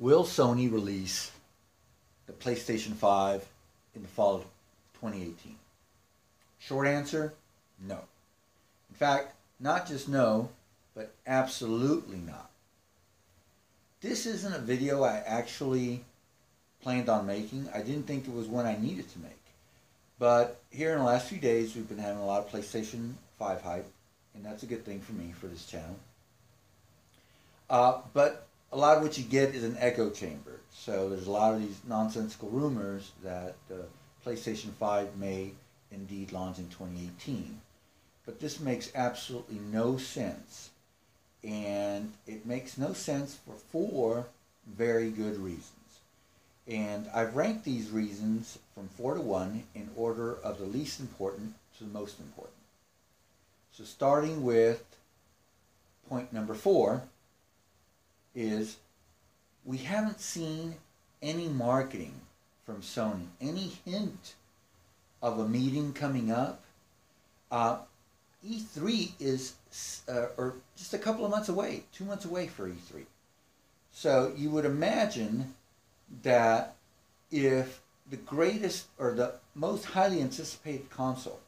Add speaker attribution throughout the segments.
Speaker 1: Will Sony release the PlayStation 5 in the fall of 2018? Short answer, no. In fact, not just no, but absolutely not. This isn't a video I actually planned on making. I didn't think it was one I needed to make. But here in the last few days, we've been having a lot of PlayStation 5 hype, and that's a good thing for me, for this channel. But a lot of what you get is an echo chamber. So there's a lot of these nonsensical rumors that the PlayStation 5 may indeed launch in 2018. But this makes absolutely no sense. And it makes no sense for four very good reasons. And I've ranked these reasons from 4 to 1 in order of the least important to the most important. So starting with point number 4 is we haven't seen any marketing from Sony, any hint of a meeting coming up. E3 is or just a couple of months away, 2 months away for E3. So you would imagine that if the greatest or the most highly anticipated console,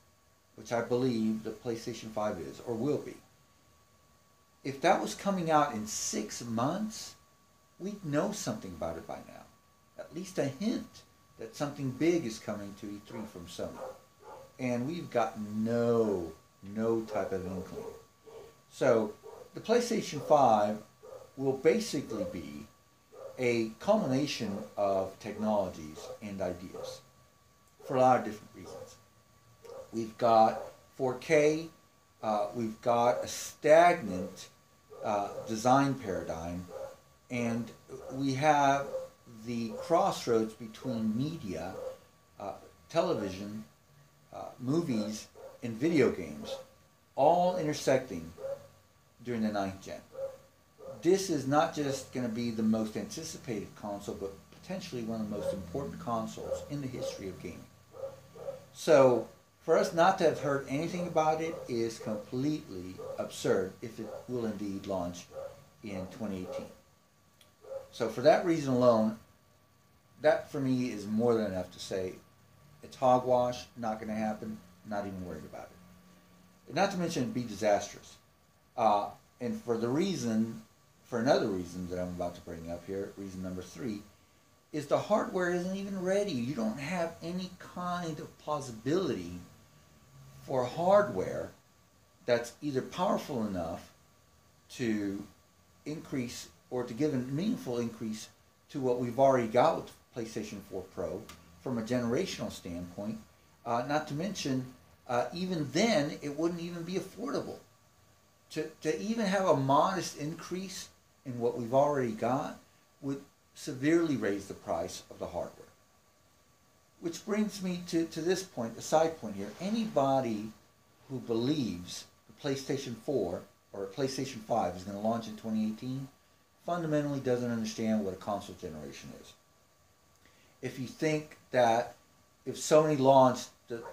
Speaker 1: which I believe the PlayStation 5 is or will be, if that was coming out in 6 months, we'd know something about it by now. At least a hint that something big is coming to E3 from Sony. And we've got no type of inkling. So the PlayStation 5 will basically be a culmination of technologies and ideas for a lot of different reasons. We've got 4K, we've got a stagnant design paradigm, and we have the crossroads between media, television, movies, and video games, all intersecting during the 9th gen. This is not just going to be the most anticipated console, but potentially one of the most important consoles in the history of gaming. So for us not to have heard anything about it is completely absurd if it will indeed launch in 2018. So for that reason alone, that for me is more than enough to say it's hogwash, not going to happen, not even worried about it. Not to mention it'd be disastrous. And for another reason that I'm about to bring up here, reason number 3, is the hardware isn't even ready. You don't have any kind of plausibility for hardware that's either powerful enough to increase or to give a meaningful increase to what we've already got with PlayStation 4 Pro from a generational standpoint. Not to mention, even then, it wouldn't even be affordable. To even have a modest increase in what we've already got would severely raise the price of the hardware. Which brings me to this point, a side point here. Anybody who believes the PlayStation 4 or a PlayStation 5 is going to launch in 2018 fundamentally doesn't understand what a console generation is. If you think that if Sony launched the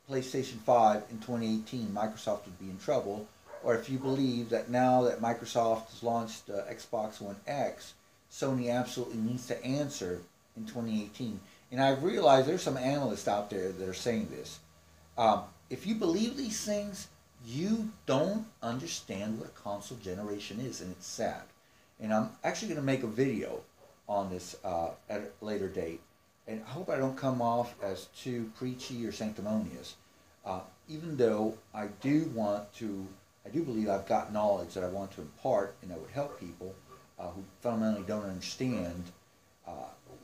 Speaker 1: PlayStation 5 in 2018, Microsoft would be in trouble, or if you believe that now that Microsoft has launched Xbox One X, Sony absolutely needs to answer in 2018. And I realize there's some analysts out there that are saying this. If you believe these things, you don't understand what a console generation is, and it's sad. And I'm actually going to make a video on this at a later date. And I hope I don't come off as too preachy or sanctimonious, even though I do believe I've got knowledge that I want to impart and that would help people who fundamentally don't understand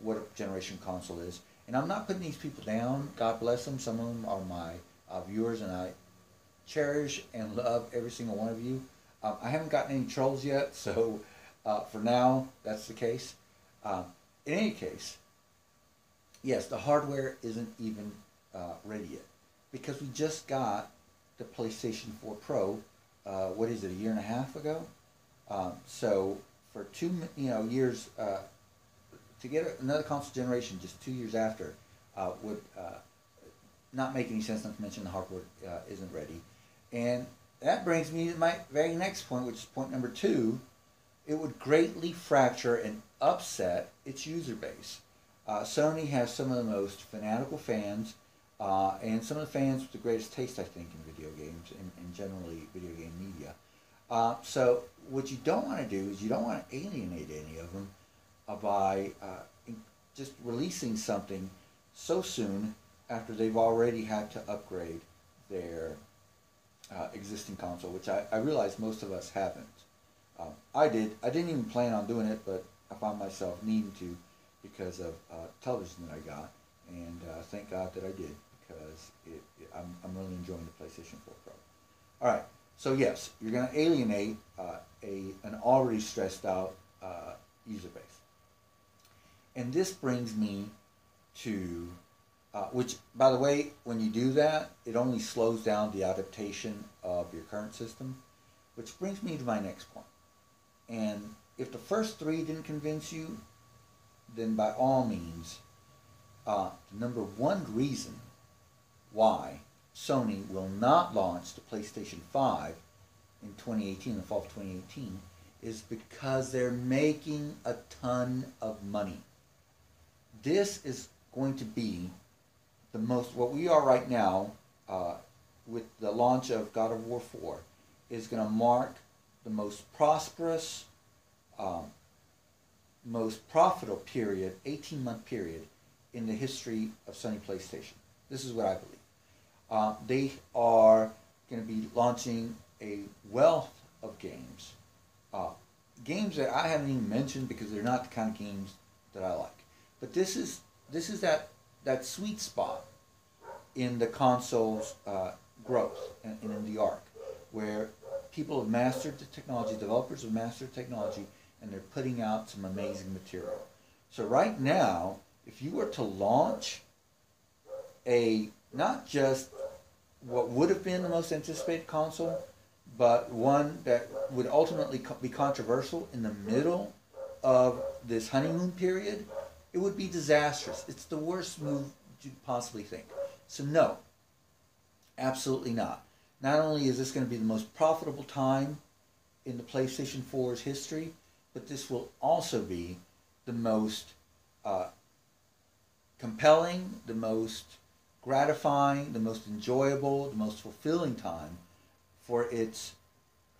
Speaker 1: what a generation console is. And I'm not putting these people down. God bless them. Some of them are my viewers, and I cherish and love every single one of you. I haven't gotten any trolls yet, so for now, that's the case. In any case, yes, the hardware isn't even ready yet, because we just got the PlayStation 4 Pro, what is it, a year and a half ago? So for 2 years, to get another console generation just 2 years after would not make any sense, not to mention the hardware isn't ready. And that brings me to my very next point, which is point number 2, it would greatly fracture and upset its user base. Sony has some of the most fanatical fans, and some of the fans with the greatest taste, I think, in video games and generally video game media. So what you don't want to do is you don't want to alienate any of them by just releasing something so soon after they've already had to upgrade their existing console, which I realize most of us haven't. I did. I didn't even plan on doing it, but I found myself needing to because of television that I got, and thank God that I did, because I'm really enjoying the PlayStation 4 Pro. All right, so yes, you're going to alienate an already stressed out user base. And this brings me to, which, by the way, when you do that, it only slows down the adaptation of your current system, which brings me to my next point. And if the first three didn't convince you, then by all means, the number one reason why Sony will not launch the PlayStation 5 in 2018, the fall of 2018, is because they're making a ton of money. This is going to be the most, what we are right now, with the launch of God of War 4, is going to mark the most prosperous, most profitable period, 18-month period, in the history of Sony PlayStation. This is what I believe. They are going to be launching a wealth of games. Games that I haven't even mentioned because they're not the kind of games that I like. But this is that sweet spot in the console's growth and in the arc, where people have mastered the technology, developers have mastered technology, and they're putting out some amazing material. So right now, if you were to launch not just what would have been the most anticipated console, but one that would ultimately be controversial in the middle of this honeymoon period, it would be disastrous. It's the worst move you could possibly think. So no, absolutely not. Not only is this going to be the most profitable time in the PlayStation 4's history, but this will also be the most compelling, the most gratifying, the most enjoyable, the most fulfilling time for its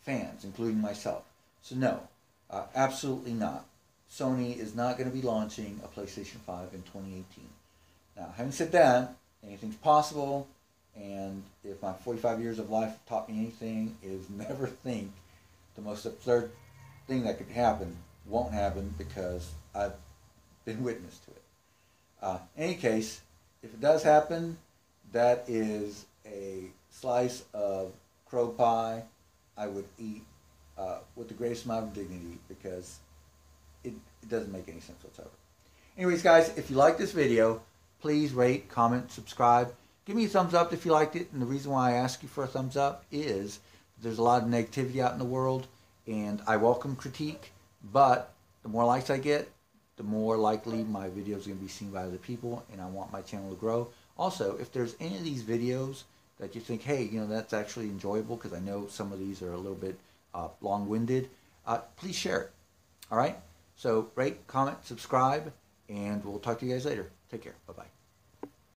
Speaker 1: fans, including myself. So no, absolutely not. Sony is not going to be launching a PlayStation 5 in 2018. Now, having said that, anything's possible, and if my 45 years of life taught me anything, is never think the most absurd thing that could happen won't happen, because I've been witness to it. In any case, if it does happen, that is a slice of crow pie I would eat with the greatest amount of dignity, because it doesn't make any sense whatsoever. Anyways, guys, if you like this video, please rate, comment, subscribe. Give me a thumbs up if you liked it. And the reason why I ask you for a thumbs up is there's a lot of negativity out in the world, and I welcome critique, but the more likes I get, the more likely my videos are going to be seen by other people, and I want my channel to grow. Also, if there's any of these videos that you think, hey, you know, that's actually enjoyable, because I know some of these are a little bit long-winded, please share it. All right? So rate, comment, subscribe, and we'll talk to you guys later. Take care. Bye-bye.